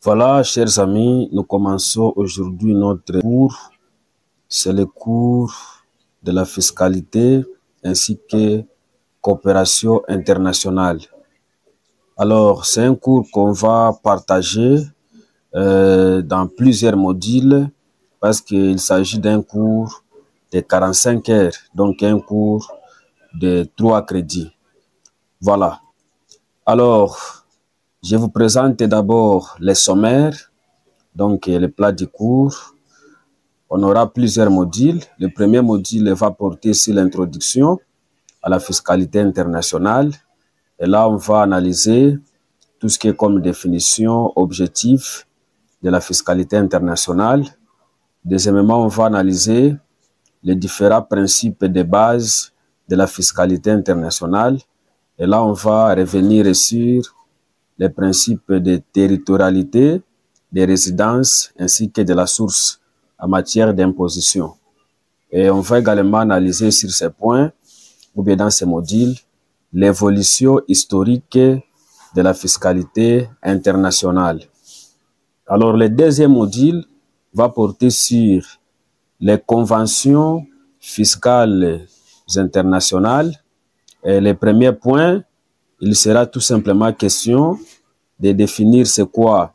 Voilà, chers amis, nous commençons aujourd'hui notre cours. C'est le cours de la fiscalité ainsi que coopération internationale. Alors, c'est un cours qu'on va partager dans plusieurs modules parce qu'il s'agit d'un cours de 45 heures, donc un cours de 3 crédits. Voilà. Alors, je vous présente d'abord les sommaires, donc le plat du cours. On aura plusieurs modules. Le premier module va porter sur l'introduction à la fiscalité internationale. Et là, on va analyser tout ce qui est comme définition, objectif de la fiscalité internationale. Deuxièmement, on va analyser les différents principes de base de la fiscalité internationale. Et là, on va revenir sur les principes de territorialité, des résidences ainsi que de la source en matière d'imposition. Et on va également analyser sur ces points, ou bien dans ces modules, l'évolution historique de la fiscalité internationale. Alors, le deuxième module va porter sur les conventions fiscales internationales. Et le premier point, il sera tout simplement question de définir c'est quoi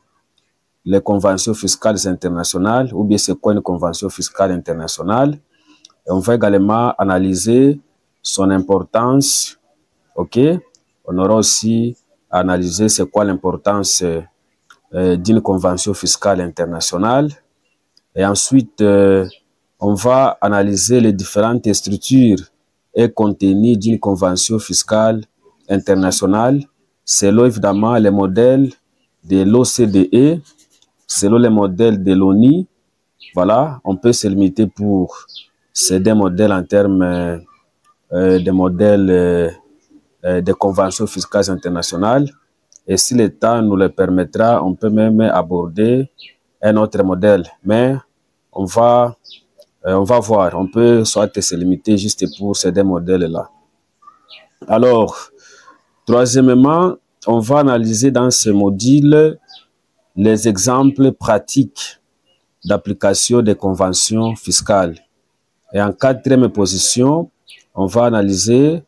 les conventions fiscales internationales ou bien c'est quoi une convention fiscale internationale. Et on va également analyser son importance. Ok, on aura aussi analysé c'est quoi l'importance d'une convention fiscale internationale. Et ensuite, on va analyser les différentes structures et contenus d'une convention fiscale internationale selon évidemment les modèles de l'OCDE, selon les modèles de l'ONU. Voilà, on peut se limiter pour ces deux modèles en termes de modèles de conventions fiscales internationales. Et si le temps nous le permettra, on peut même aborder un autre modèle. Mais on va voir, on peut soit se limiter juste pour ces deux modèles-là. Alors, troisièmement, on va analyser dans ce module les exemples pratiques d'application des conventions fiscales. Et en quatrième position, on va analyser,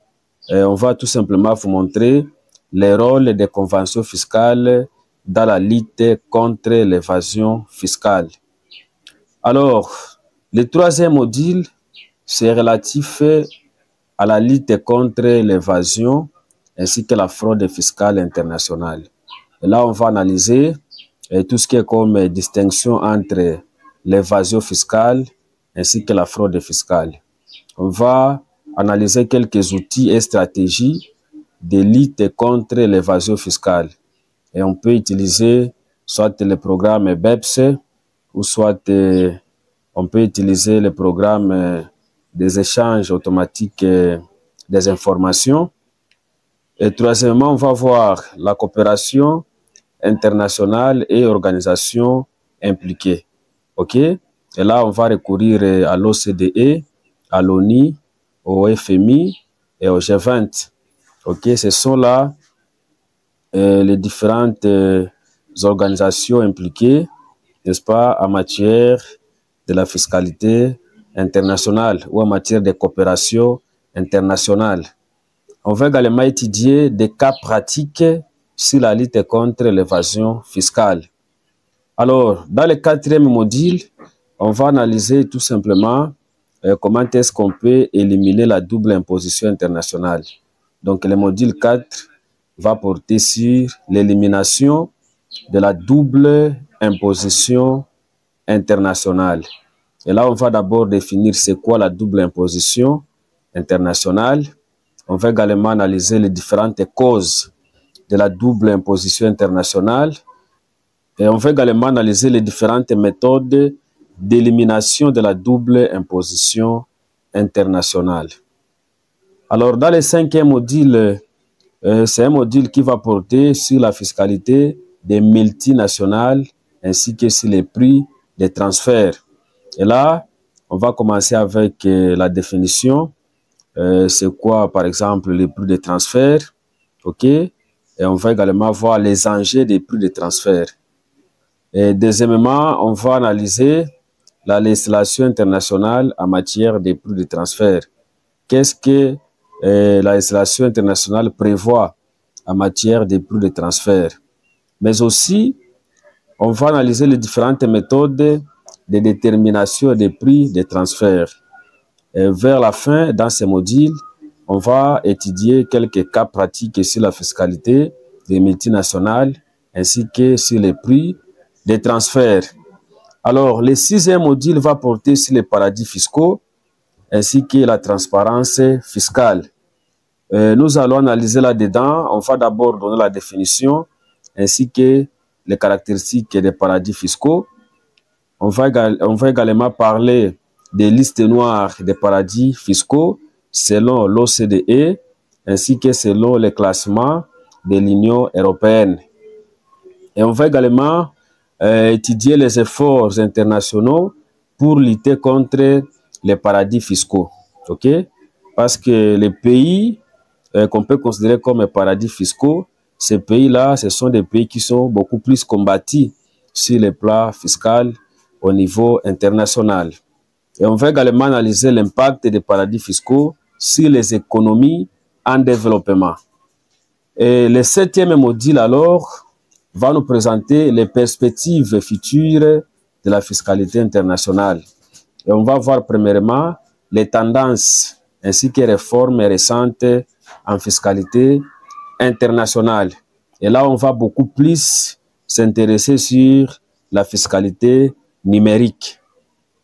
on va tout simplement vous montrer les rôles des conventions fiscales dans la lutte contre l'évasion fiscale. Alors, le troisième module, c'est relatif à la lutte contre l'évasion ainsi que la fraude fiscale internationale. Et là, on va analyser tout ce qui est comme distinction entre l'évasion fiscale ainsi que la fraude fiscale. On va analyser quelques outils et stratégies de lutte contre l'évasion fiscale. Et on peut utiliser soit le programme BEPS ou soit on peut utiliser le programme des échanges automatiques des informations. Et troisièmement, on va voir la coopération internationale et organisations impliquées. OK? Et là, on va recourir à l'OCDE, à l'ONU, au FMI et au G20. OK? Ce sont là les différentes organisations impliquées, n'est-ce pas, en matière de la fiscalité internationale ou en matière de coopération internationale. On va également étudier des cas pratiques sur la lutte contre l'évasion fiscale. Alors, dans le quatrième module, on va analyser tout simplement comment est-ce qu'on peut éliminer la double imposition internationale. Donc, le module 4 va porter sur l'élimination de la double imposition internationale. Et là, on va d'abord définir c'est quoi la double imposition internationale. On va également analyser les différentes causes de la double imposition internationale. Et on va également analyser les différentes méthodes d'élimination de la double imposition internationale. Alors, dans le cinquième module, c'est un module qui va porter sur la fiscalité des multinationales ainsi que sur les prix des transferts. Et là, on va commencer avec la définition. C'est quoi, par exemple, les prix de transfert, OK? Et on va également voir les enjeux des prix de transfert. Et deuxièmement, on va analyser la législation internationale en matière de prix de transfert. Qu'est-ce que la législation internationale prévoit en matière de prix de transfert? Mais aussi, on va analyser les différentes méthodes de détermination des prix de transfert. Et vers la fin, dans ces modules, on va étudier quelques cas pratiques sur la fiscalité des multinationales ainsi que sur les prix des transferts. Alors, le sixième module va porter sur les paradis fiscaux ainsi que la transparence fiscale. Nous allons analyser là-dedans. On va d'abord donner la définition ainsi que les caractéristiques des paradis fiscaux. On va également parler des listes noires des paradis fiscaux selon l'OCDE ainsi que selon les classements de l'Union européenne. Et on va également étudier les efforts internationaux pour lutter contre les paradis fiscaux. Ok? Parce que les pays qu'on peut considérer comme paradis fiscaux, ces pays-là, ce sont des pays qui sont beaucoup plus combattus sur le plan fiscal au niveau international. Et on va également analyser l'impact des paradis fiscaux sur les économies en développement. Et le septième module, alors, va nous présenter les perspectives futures de la fiscalité internationale. Et on va voir premièrement les tendances ainsi que les réformes récentes en fiscalité internationale. Et là, on va beaucoup plus s'intéresser sur la fiscalité numérique.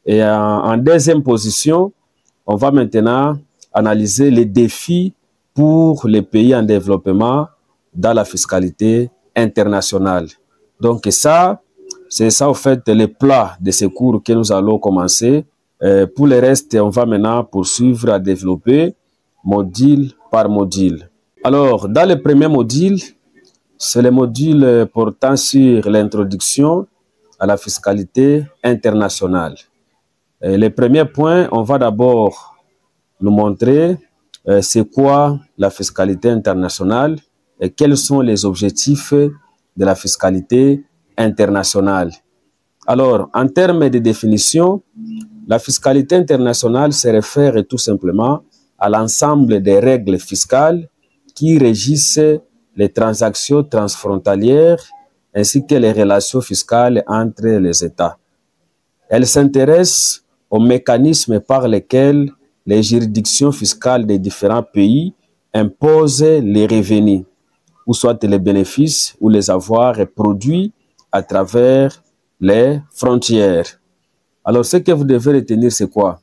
Et en deuxième position, on va maintenant analyser les défis pour les pays en développement dans la fiscalité internationale. Donc ça, c'est ça au fait le plat de ce cours que nous allons commencer. Pour le reste, on va maintenant poursuivre à développer module par module. Alors, dans le premier module, c'est le module portant sur l'introduction à la fiscalité internationale. Le premier point, on va d'abord nous montrer c'est quoi la fiscalité internationale et quels sont les objectifs de la fiscalité internationale. Alors, en termes de définition, la fiscalité internationale se réfère tout simplement à l'ensemble des règles fiscales qui régissent les transactions transfrontalières ainsi que les relations fiscales entre les États. Elle s'intéresse aux mécanismes par lesquels les juridictions fiscales des différents pays imposent les revenus, ou soit les bénéfices ou les avoirs produits à travers les frontières. Alors, ce que vous devez retenir, c'est quoi?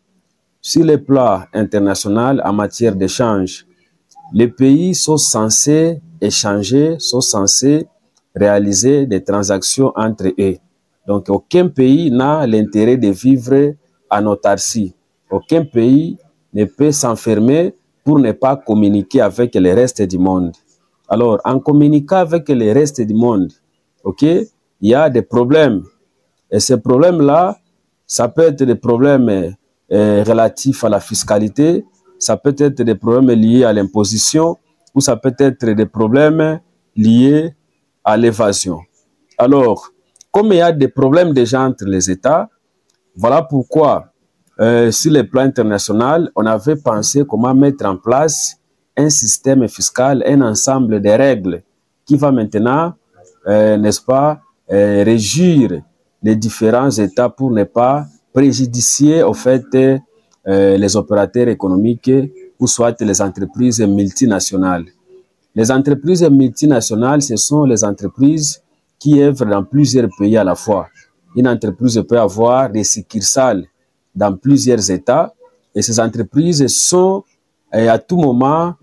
Sur le plan international en matière d'échange, les pays sont censés échanger, sont censés réaliser des transactions entre eux. Donc, aucun pays n'a l'intérêt de vivre en autarcie. Aucun pays ne peut s'enfermer pour ne pas communiquer avec le reste du monde. Alors, en communiquant avec le reste du monde, ok, il y a des problèmes. Et ces problèmes-là, ça peut être des problèmes relatifs à la fiscalité, ça peut être des problèmes liés à l'imposition, ou ça peut être des problèmes liés à l'évasion. Alors, comme il y a des problèmes déjà entre les États, voilà pourquoi, sur le plan international, on avait pensé comment mettre en place un système fiscal, un ensemble de règles qui va maintenant, n'est-ce pas, régir les différents États pour ne pas préjudicier au fait les opérateurs économiques ou soit les entreprises multinationales. Les entreprises multinationales, ce sont les entreprises qui œuvrent dans plusieurs pays à la fois. Une entreprise peut avoir des succursales dans plusieurs États et ces entreprises sont à tout moment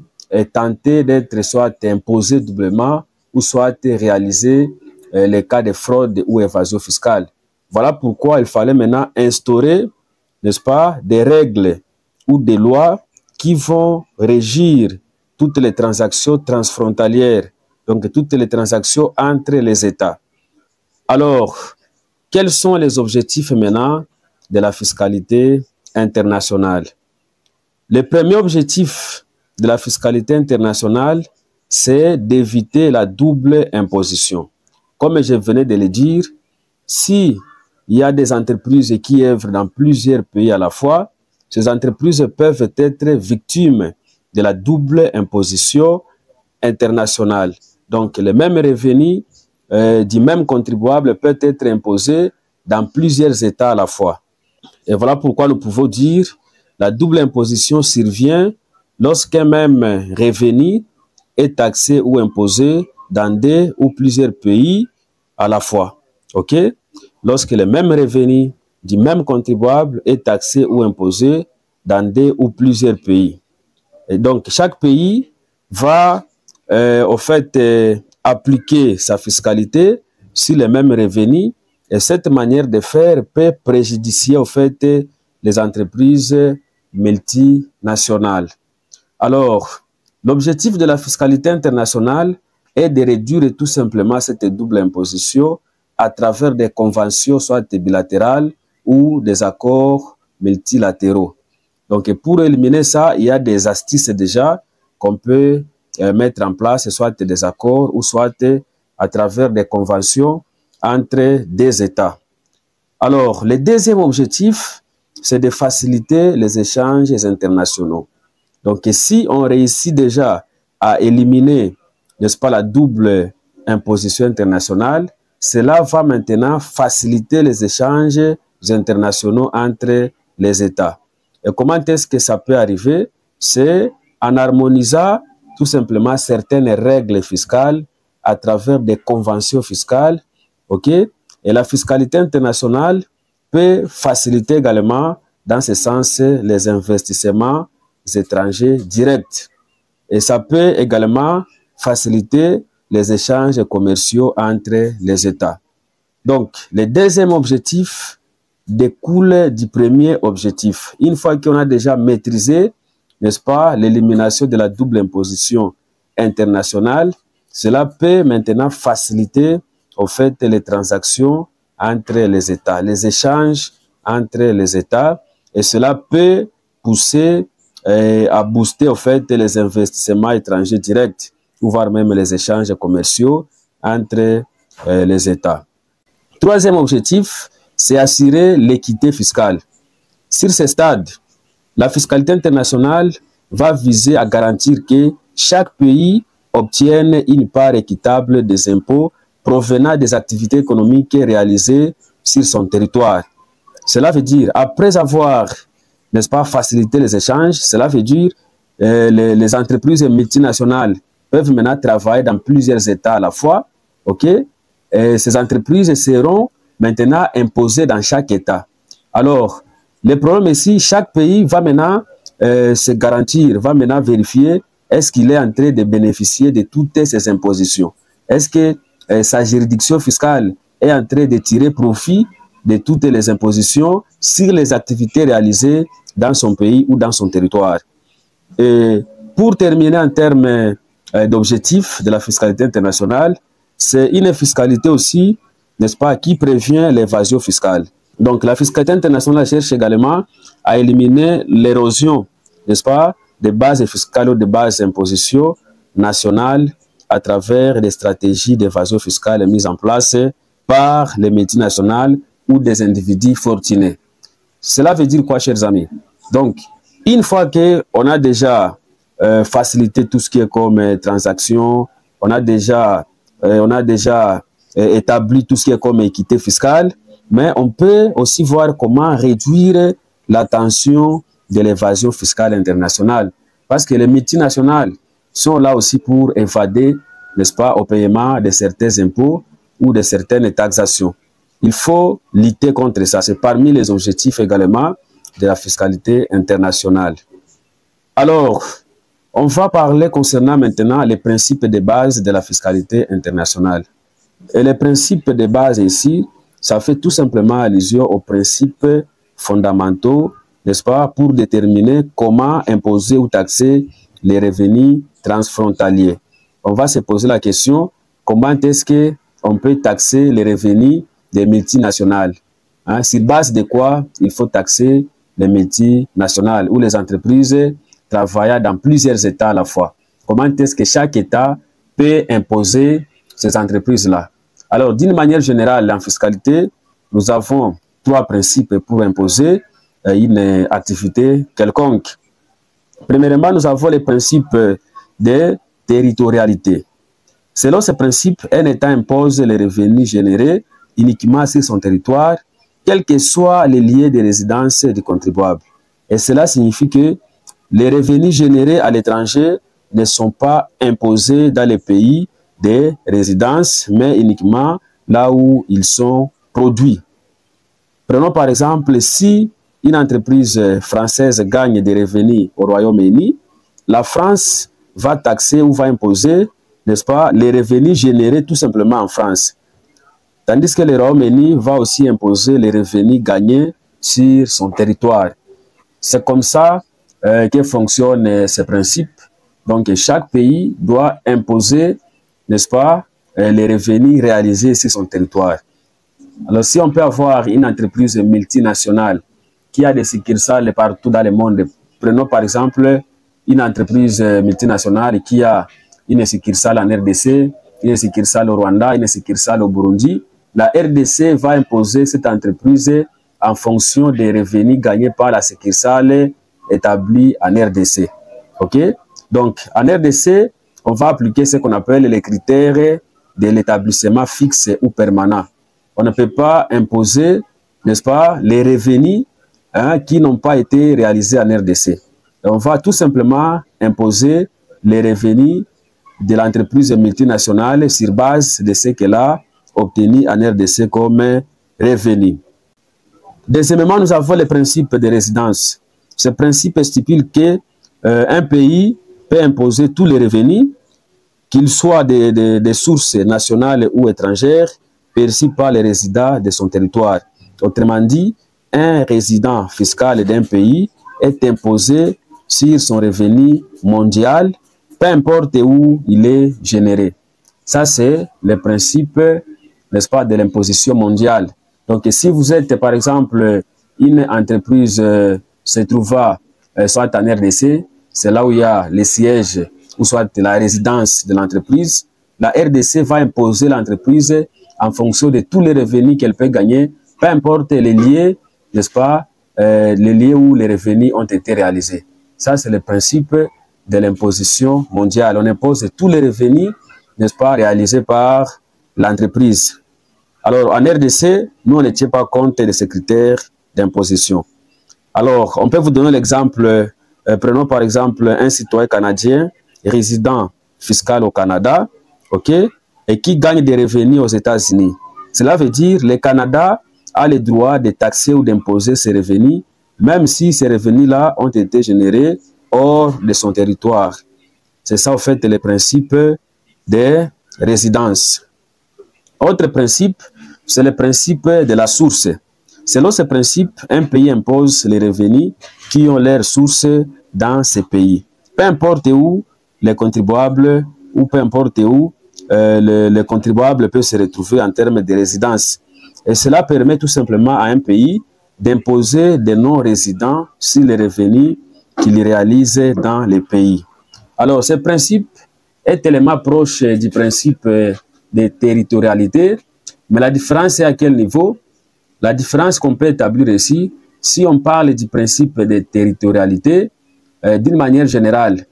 tentées d'être soit imposées doublement ou soit réaliser les cas de fraude ou évasion fiscale. Voilà pourquoi il fallait maintenant instaurer, n'est-ce pas, des règles ou des lois qui vont régir toutes les transactions transfrontalières, donc toutes les transactions entre les États. Alors, quels sont les objectifs maintenant de la fiscalité internationale? Le premier objectif de la fiscalité internationale, c'est d'éviter la double imposition. Comme je venais de le dire, si il y a des entreprises qui œuvrent dans plusieurs pays à la fois, ces entreprises peuvent être victimes de la double imposition internationale. Donc, le même revenu du même contribuable peut être imposé dans plusieurs États à la fois. Et voilà pourquoi nous pouvons dire la double imposition survient lorsqu'un même revenu est taxé ou imposé dans des ou plusieurs pays à la fois. OK? Lorsque le même revenu du même contribuable est taxé ou imposé dans des ou plusieurs pays. Et donc, chaque pays va appliquer sa fiscalité sur les mêmes revenus, et cette manière de faire peut préjudicier les entreprises multinationales. Alors, l'objectif de la fiscalité internationale est de réduire tout simplement cette double imposition à travers des conventions soit bilatérales ou des accords multilatéraux. Donc, pour éliminer ça, il y a des astuces déjà qu'on peut mettre en place, soit des accords ou soit à travers des conventions entre des États. Alors, le deuxième objectif, c'est de faciliter les échanges internationaux. Donc, si on réussit déjà à éliminer, n'est-ce pas, la double imposition internationale, cela va maintenant faciliter les échanges internationaux entre les États. Et comment est-ce que ça peut arriver? C'est en harmonisant tout simplement certaines règles fiscales à travers des conventions fiscales. OK? Et la fiscalité internationale peut faciliter également, dans ce sens, les investissements étrangers directs. Et ça peut également faciliter les échanges commerciaux entre les États. Donc, le deuxième objectif découle du premier objectif. Une fois qu'on a déjà maîtrisé, n'est-ce pas, l'élimination de la double imposition internationale, cela peut maintenant faciliter les transactions entre les États, les échanges entre les États, et cela peut pousser à booster les investissements étrangers directs, ou voire même les échanges commerciaux entre les États. Troisième objectif, c'est assurer l'équité fiscale. Sur ce stade, la fiscalité internationale va viser à garantir que chaque pays obtienne une part équitable des impôts provenant des activités économiques réalisées sur son territoire. Cela veut dire, après avoir, n'est-ce pas, facilité les échanges, cela veut dire les entreprises multinationales peuvent maintenant travailler dans plusieurs États à la fois. OK? Et ces entreprises seront maintenant imposées dans chaque État. Alors, le problème ici, chaque pays va maintenant se garantir, va maintenant vérifier est-ce qu'il est en train de bénéficier de toutes ces impositions. Est-ce que sa juridiction fiscale est en train de tirer profit de toutes les impositions sur les activités réalisées dans son pays ou dans son territoire. Et pour terminer en termes d'objectifs de la fiscalité internationale, c'est une fiscalité aussi, n'est-ce pas, qui prévient l'évasion fiscale. Donc la fiscalité internationale cherche également à éliminer l'érosion, n'est-ce pas, des bases fiscales ou des bases d'imposition nationales à travers des stratégies d'évasion fiscale mises en place par les multinationales ou des individus fortunés. Cela veut dire quoi, chers amis? Donc, une fois qu'on a déjà facilité tout ce qui est comme transactions, on a déjà établi tout ce qui est comme équité fiscale, mais on peut aussi voir comment réduire la tension de l'évasion fiscale internationale. Parce que les multinationales sont là aussi pour évader, n'est-ce pas, au paiement de certains impôts ou de certaines taxations. Il faut lutter contre ça. C'est parmi les objectifs également de la fiscalité internationale. Alors, on va parler concernant maintenant les principes de base de la fiscalité internationale. Et les principes de base ici, ça fait tout simplement allusion aux principes fondamentaux, n'est-ce pas, pour déterminer comment imposer ou taxer les revenus transfrontaliers. On va se poser la question, comment est-ce qu'on peut taxer les revenus des multinationales? Sur base de quoi il faut taxer les multinationales ou les entreprises travaillant dans plusieurs États à la fois? Comment est-ce que chaque État peut imposer ces entreprises-là? Alors, d'une manière générale, en fiscalité, nous avons 3 principes pour imposer une activité quelconque. Premièrement, nous avons les principes de territorialité. Selon ce principe, un État impose les revenus générés uniquement sur son territoire, quels que soient les lieux de résidence du contribuable. Et cela signifie que les revenus générés à l'étranger ne sont pas imposés dans les pays de résidence, mais uniquement là où ils sont produits. Prenons par exemple, si une entreprise française gagne des revenus au Royaume-Uni, la France va taxer ou va imposer, n'est-ce pas, les revenus générés tout simplement en France. Tandis que le Royaume-Uni va aussi imposer les revenus gagnés sur son territoire. C'est comme ça que fonctionne ce principe. Donc, chaque pays doit imposer, n'est-ce pas, les revenus réalisés sur son territoire. Alors, si on peut avoir une entreprise multinationale qui a des succursales partout dans le monde, prenons par exemple une entreprise multinationale qui a une succursale en RDC, une succursale au Rwanda, une succursale au Burundi, la RDC va imposer cette entreprise en fonction des revenus gagnés par la succursale établie en RDC. OK? Donc, en RDC, on va appliquer ce qu'on appelle les critères de l'établissement fixe ou permanent. On ne peut pas imposer, n'est-ce pas, les revenus qui n'ont pas été réalisés en RDC. Et on va tout simplement imposer les revenus de l'entreprise multinationale sur base de ce qu'elle a obtenu en RDC comme revenu. Deuxièmement, nous avons le principe de résidence. Ce principe stipule que un pays peut imposer tous les revenus, qu'ils soient des sources nationales ou étrangères, perçus par les résidents de son territoire. Autrement dit, un résident fiscal d'un pays est imposé sur son revenu mondial, peu importe où il est généré. Ça, c'est le principe, n'est-ce pas, de l'imposition mondiale. Donc, si vous êtes, par exemple, une entreprise se trouvant soit en RDC, c'est là où il y a les sièges, ou soit la résidence de l'entreprise, la RDC va imposer l'entreprise en fonction de tous les revenus qu'elle peut gagner, peu importe les lieux, n'est-ce pas, les lieux où les revenus ont été réalisés. Ça, c'est le principe de l'imposition mondiale. On impose tous les revenus, n'est-ce pas, réalisés par l'entreprise. Alors, en RDC, nous, on ne tient pas compte de ces critères d'imposition. Alors, on peut vous donner l'exemple, prenons par exemple un citoyen canadien, résident fiscal au Canada, ok, et qui gagne des revenus aux États-Unis. Cela veut dire que le Canada a le droit de taxer ou d'imposer ses revenus, même si ces revenus-là ont été générés hors de son territoire. C'est ça, en fait, le principe de résidence. Autre principe, c'est le principe de la source. Selon ce principe, un pays impose les revenus qui ont leur source dans ce pays. Peu importe où les contribuables, ou peu importe où le contribuable peut se retrouver en termes de résidence. Et cela permet tout simplement à un pays d'imposer des non-résidents sur les revenus qu'il réalise dans le pays. Alors, ce principe est tellement proche du principe de territorialité, mais la différence est à quel niveau? La différence qu'on peut établir ici, si on parle du principe de territorialité, d'une manière générale,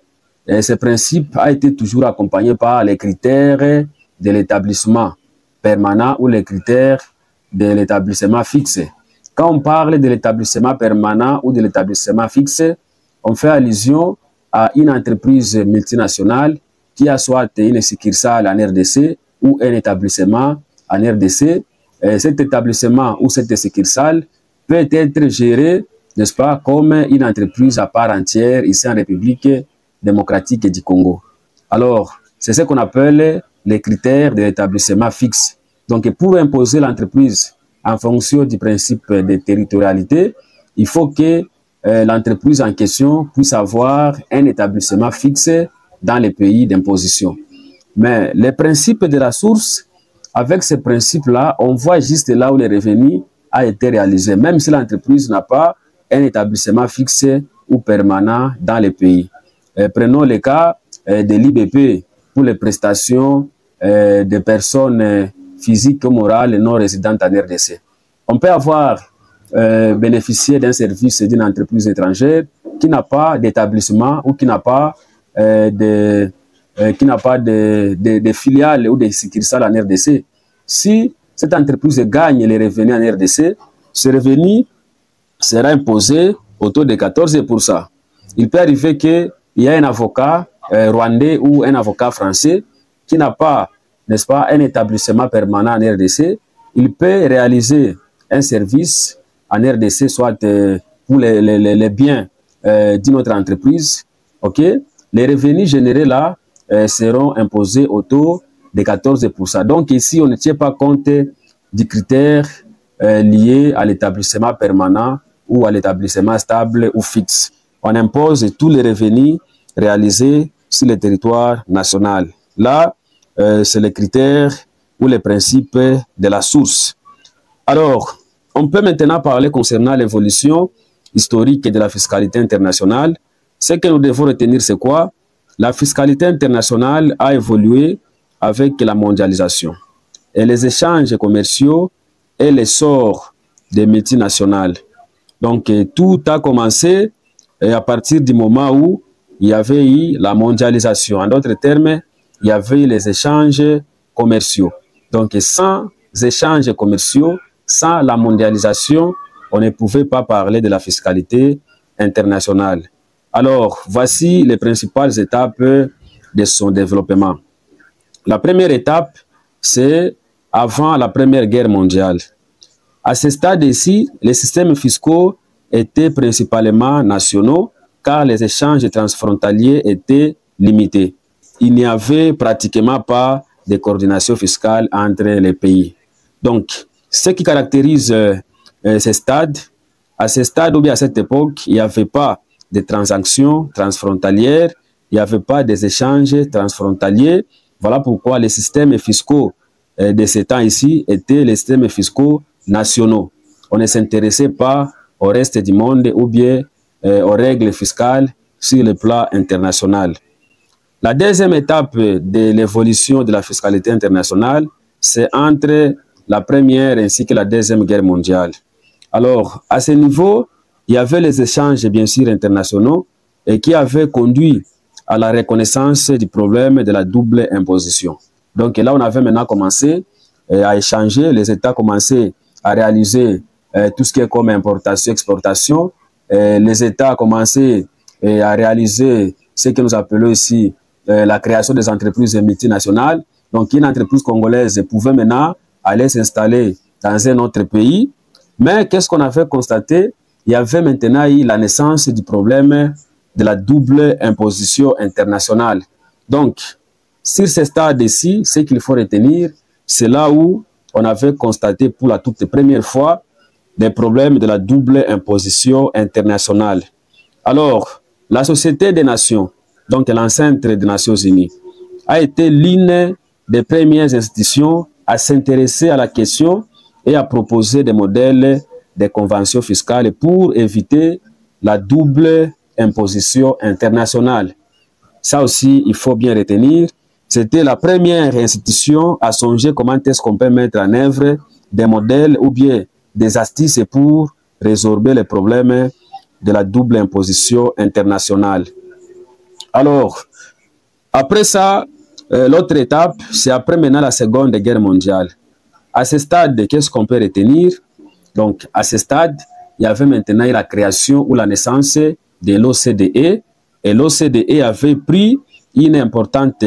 ce principe a été toujours accompagné par les critères de l'établissement permanent ou les critères de l'établissement fixe. Quand on parle de l'établissement permanent ou de l'établissement fixe, on fait allusion à une entreprise multinationale qui a soit une succursale en RDC ou un établissement en RDC. Cet établissement ou cette succursale peut être géré, n'est-ce pas, comme une entreprise à part entière ici en République démocratique du Congo. Alors, c'est ce qu'on appelle les critères de l'établissement fixe. Donc, pour imposer l'entreprise en fonction du principe de territorialité, il faut que l'entreprise en question puisse avoir un établissement fixe dans les pays d'imposition. Mais le principe de la source, avec ce principe-là, on voit juste là où le revenu a été réalisé, même si l'entreprise n'a pas un établissement fixe ou permanent dans les pays. Prenons le cas de l'IBP pour les prestations de personnes physiques ou morales non résidentes en RDC. On peut avoir bénéficié d'un service d'une entreprise étrangère qui n'a pas d'établissement ou qui n'a pas de filiales ou de succursales en RDC. Si cette entreprise gagne les revenus en RDC, ce revenu sera imposé au taux de 14%. Il peut arriver qu'il y ait un avocat rwandais ou un avocat français qui n'a pas, n'est-ce pas, un établissement permanent en RDC. Il peut réaliser un service en RDC, soit pour les biens d'une autre entreprise. Ok? Les revenus générés là seront imposés au taux de 14%. Donc ici, on ne tient pas compte du critère lié à l'établissement permanent ou à l'établissement stable ou fixe. On impose tous les revenus réalisés sur le territoire national. Là, c'est les critères ou les principes de la source. Alors, on peut maintenant parler concernant l'évolution historique de la fiscalité internationale. Ce que nous devons retenir, c'est quoi? La fiscalité internationale a évolué avec la mondialisation et les échanges commerciaux et l'essor des multinationales. Donc, tout a commencé à partir du moment où il y avait eu la mondialisation. En d'autres termes, il y avait eu les échanges commerciaux. Donc, sans échanges commerciaux, sans la mondialisation, on ne pouvait pas parler de la fiscalité internationale. Alors, voici les principales étapes de son développement. La première étape, c'est avant la Première Guerre mondiale. À ce stade-ci, les systèmes fiscaux étaient principalement nationaux car les échanges transfrontaliers étaient limités. Il n'y avait pratiquement pas de coordination fiscale entre les pays. Donc, ce qui caractérise ces stades, à ce stade ou bien à cette époque, il n'y avait pas de transactions transfrontalières, il n'y avait pas des échanges transfrontaliers. Voilà pourquoi les systèmes fiscaux de ces temps ici étaient les systèmes fiscaux nationaux. On ne s'intéressait pas au reste du monde ou bien aux règles fiscales sur le plan international. La deuxième étape de l'évolution de la fiscalité internationale, c'est entre la première ainsi que la deuxième guerre mondiale. Alors, à ce niveau, il y avait les échanges, bien sûr, internationaux et qui avaient conduit à la reconnaissance du problème de la double imposition. Donc là, on avait maintenant commencé à échanger, les États commençaient à réaliser tout ce qui est comme importation, exportation. Les États commençaient à réaliser ce que nous appelons ici la création des entreprises multinationales. Donc une entreprise congolaise pouvait maintenant aller s'installer dans un autre pays. Mais qu'est-ce qu'on avait constaté? Il y avait maintenant eu la naissance du problème de la double imposition internationale. Donc, sur ce stade-ci, ce qu'il faut retenir, c'est là où on avait constaté pour la toute première fois des problèmes de la double imposition internationale. Alors, la Société des Nations, donc l'ancêtre des Nations Unies, a été l'une des premières institutions à s'intéresser à la question et à proposer des modèles de conventions fiscales pour éviter la double imposition internationale. Ça aussi, il faut bien retenir. C'était la première institution à songer comment est-ce qu'on peut mettre en œuvre des modèles ou bien des astuces pour résorber les problèmes de la double imposition internationale. Alors, après ça, l'autre étape, c'est après maintenant la Seconde Guerre mondiale. À ce stade, qu'est-ce qu'on peut retenir? Donc, à ce stade, il y avait maintenant la création ou la naissance de l'OCDE et l'OCDE avait pris une importante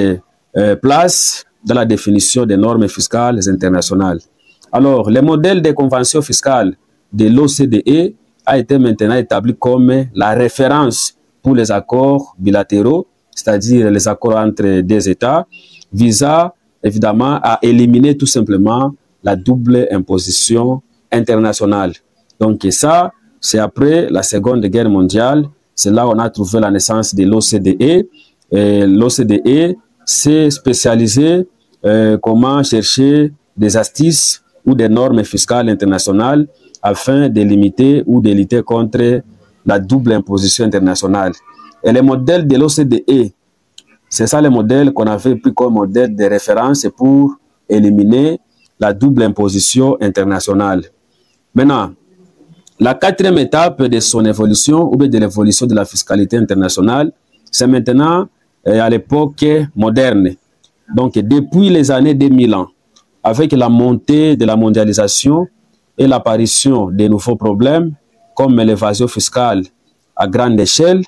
place dans la définition des normes fiscales internationales. Alors, le modèle de convention fiscale de l'OCDE a été maintenant établi comme la référence pour les accords bilatéraux, c'est-à-dire les accords entre des États, visant évidemment à éliminer tout simplement la double imposition internationale. Donc ça, c'est après la Seconde Guerre mondiale, c'est là où on a trouvé la naissance de l'OCDE. L'OCDE s'est spécialisé comment chercher des astuces ou des normes fiscales internationales afin de limiter ou de lutter contre la double imposition internationale. Et le modèle de l'OCDE, c'est ça le modèle qu'on avait pris comme modèle de référence pour éliminer la double imposition internationale. Maintenant, la quatrième étape de son évolution, ou bien de l'évolution de la fiscalité internationale, c'est maintenant à l'époque moderne. Donc, depuis les années 2000 ans, avec la montée de la mondialisation et l'apparition de nouveaux problèmes, comme l'évasion fiscale à grande échelle,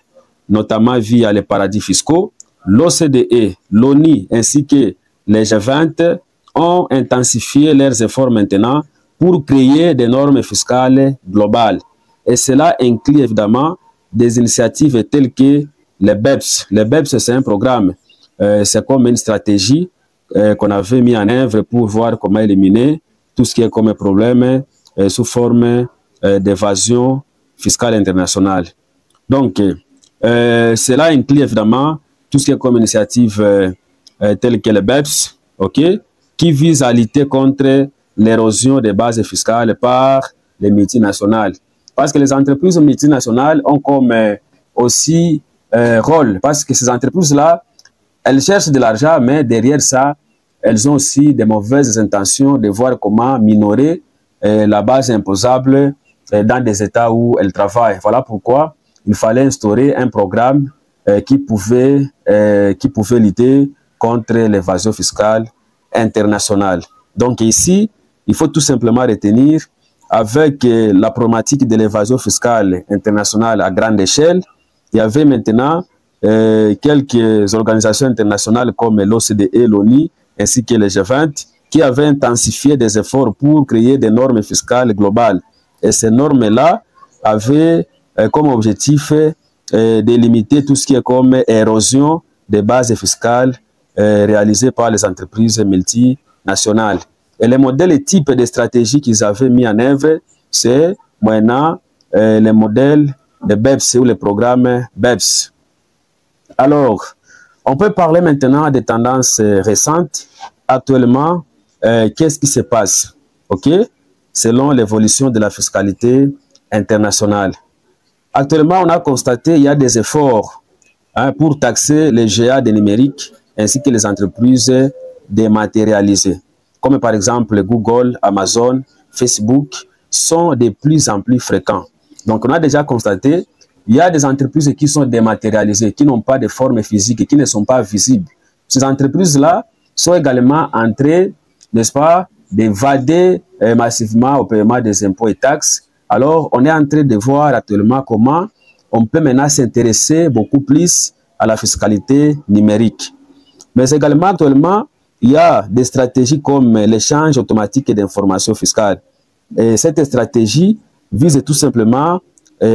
notamment via les paradis fiscaux, l'OCDE, l'ONU ainsi que les G20 ont intensifié leurs efforts maintenant pour créer des normes fiscales globales. Et cela inclut évidemment des initiatives telles que les BEPS. Les BEPS, c'est un programme, c'est comme une stratégie qu'on avait mis en œuvre pour voir comment éliminer tout ce qui est comme problème sous forme d'évasion fiscale internationale. Donc, cela inclut évidemment tout ce qui est comme initiative telle que les BEPS, qui vise à lutter contre l'érosion des bases fiscales par les multinationales. Parce que les entreprises multinationales ont comme aussi rôle, parce que ces entreprises-là, elles cherchent de l'argent, mais derrière ça, elles ont aussi des mauvaises intentions de voir comment minorer la base imposable dans des États où elles travaillent. Voilà pourquoi il fallait instaurer un programme qui pouvait lutter contre l'évasion fiscale internationale. Donc ici, il faut tout simplement retenir avec la problématique de l'évasion fiscale internationale à grande échelle, il y avait maintenant quelques organisations internationales comme l'OCDE, l'ONU, ainsi que les G20, qui avaient intensifié des efforts pour créer des normes fiscales globales. Et ces normes-là avaient comme objectif de limiter tout ce qui est comme érosion des bases fiscales réalisées par les entreprises multinationales. Et les modèles et types de stratégies qu'ils avaient mis en œuvre, c'est maintenant les modèles de BEPS ou les programmes BEPS. Alors, on peut parler maintenant des tendances récentes. Actuellement, qu'est-ce qui se passe? Selon l'évolution de la fiscalité internationale. Actuellement, on a constaté qu'il y a des efforts pour taxer les géants du numérique ainsi que les entreprises dématérialisées, comme par exemple Google, Amazon, Facebook, sont de plus en plus fréquents. Donc, on a déjà constaté qu'il y a des entreprises qui sont dématérialisées, qui n'ont pas de forme physique, qui ne sont pas visibles. Ces entreprises-là sont également en train, n'est-ce pas, d'évader massivement au paiement des impôts et taxes. Alors, on est en train de voir actuellement comment on peut maintenant s'intéresser beaucoup plus à la fiscalité numérique. Mais également, actuellement, il y a des stratégies comme l'échange automatique d'informations fiscales. Et cette stratégie vise tout simplement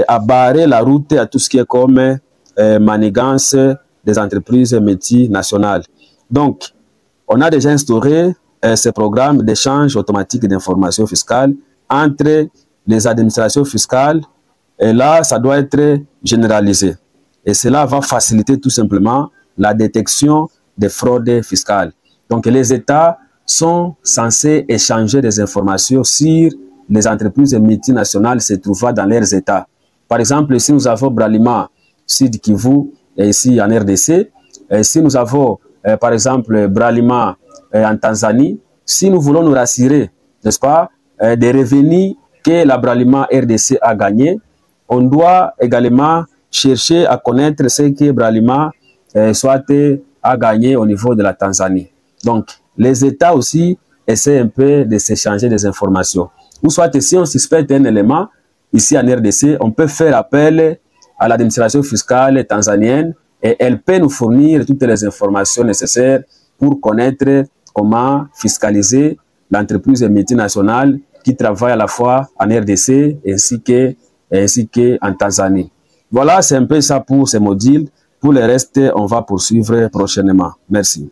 à barrer la route à tout ce qui est comme manigance des entreprises multinationales. Donc, on a déjà instauré ce programme d'échange automatique d'informations fiscales entre les administrations fiscales, et là, ça doit être généralisé. Et cela va faciliter tout simplement la détection des fraudes fiscales. Donc, les États sont censés échanger des informations sur les entreprises multinationales se trouvant dans leurs États. Par exemple, si nous avons Bralima, Sud Kivu, et ici en RDC, et si nous avons, par exemple, Bralima en Tanzanie, si nous voulons nous rassurer, n'est-ce pas, des revenus que la Bralima RDC a gagné, on doit également chercher à connaître ce que Bralima a gagné au niveau de la Tanzanie. Donc, les États aussi essaient un peu de s'échanger des informations. Ou soit, si on suspecte un élément, ici en RDC, on peut faire appel à l'administration fiscale tanzanienne et elle peut nous fournir toutes les informations nécessaires pour connaître comment fiscaliser l'entreprise multinationale qui travaille à la fois en RDC ainsi qu'en Tanzanie. Voilà, c'est un peu ça pour ces modules. Pour le reste, on va poursuivre prochainement. Merci.